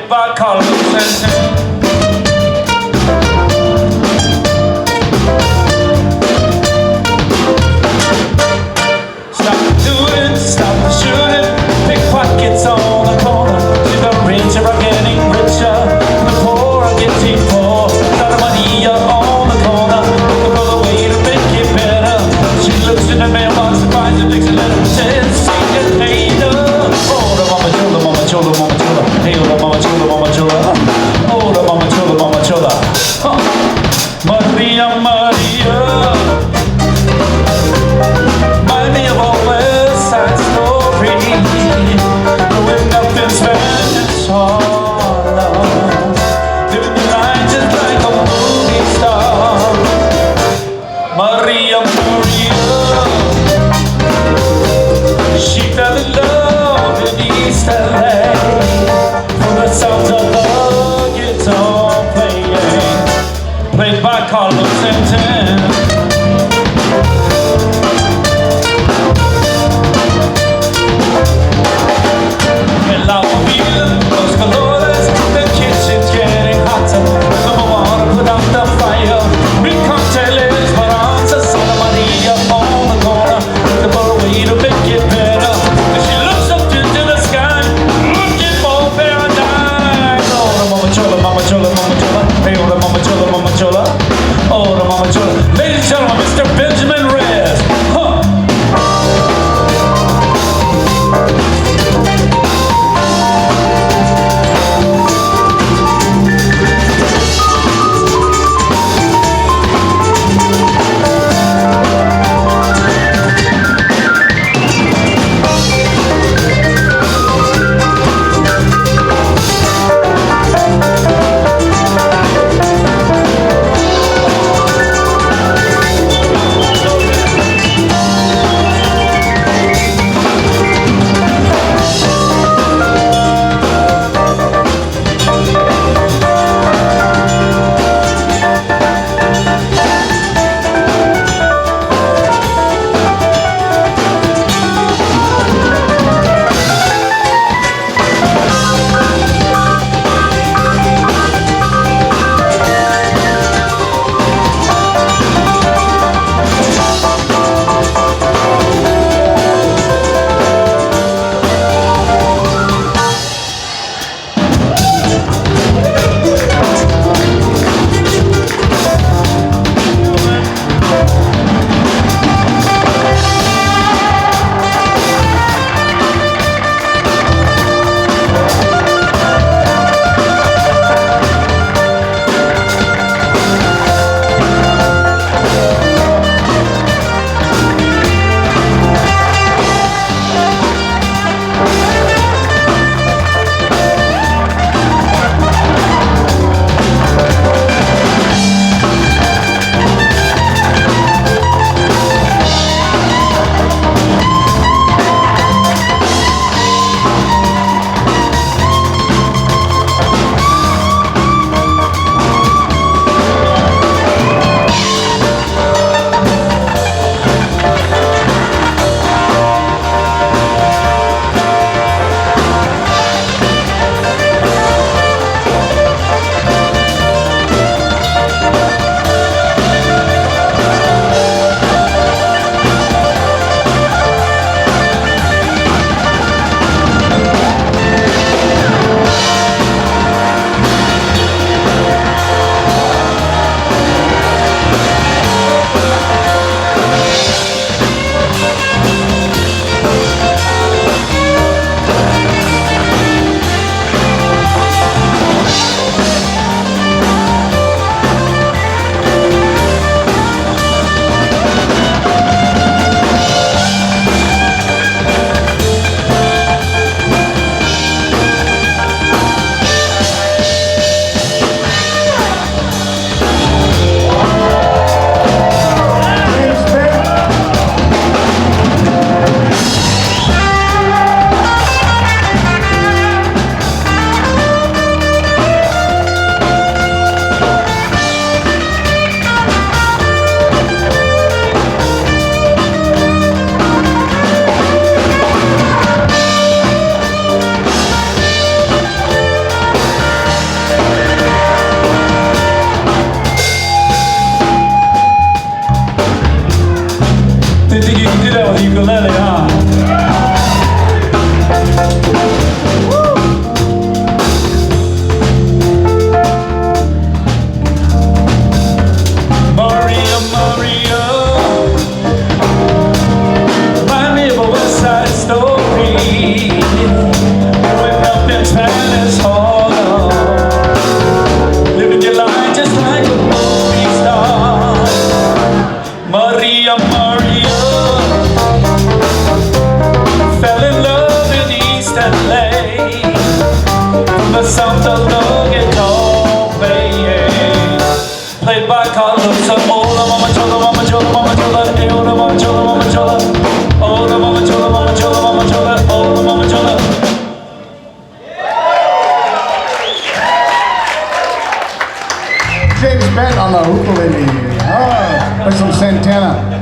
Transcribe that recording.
played by Carlos Santana. Stop the doing, stop the shooting, pickpockets on the corner. See, the rich are getting richer, the poor are getting poor. Got money on the corner, looking for the way to make it better. She looks in the mailbox and finds a Dixie letter, says, "See you later." Oh, the mama chola, mama chola, mama chola. Hey, oh, the mama chola, mama chola. Oh, the mama chola, mama chola. Maria, Maria. Remind me of a West Side Story, growing up in Spanish Harlem, living the life just like a movie star. Maria, Maria, she fell in love in East LA for the sounds of the guitar played by Carlos Santana. Los colores, the kitchen's getting hotter. Come on, put out the fire. Bring cocktails, Esperanza, Santa Maria on the corner. Looking for a way to make it better. And she looks up into the sky, looking for paradise. Oh, the mama chola, mama chola, mama chola. Hey, oh, the mama chola, mama chola. Oh, the mama chola. Ladies and gentlemen, Mr. Benjamin Reyes. James Bent on the ukulele. Oh, play some Santana.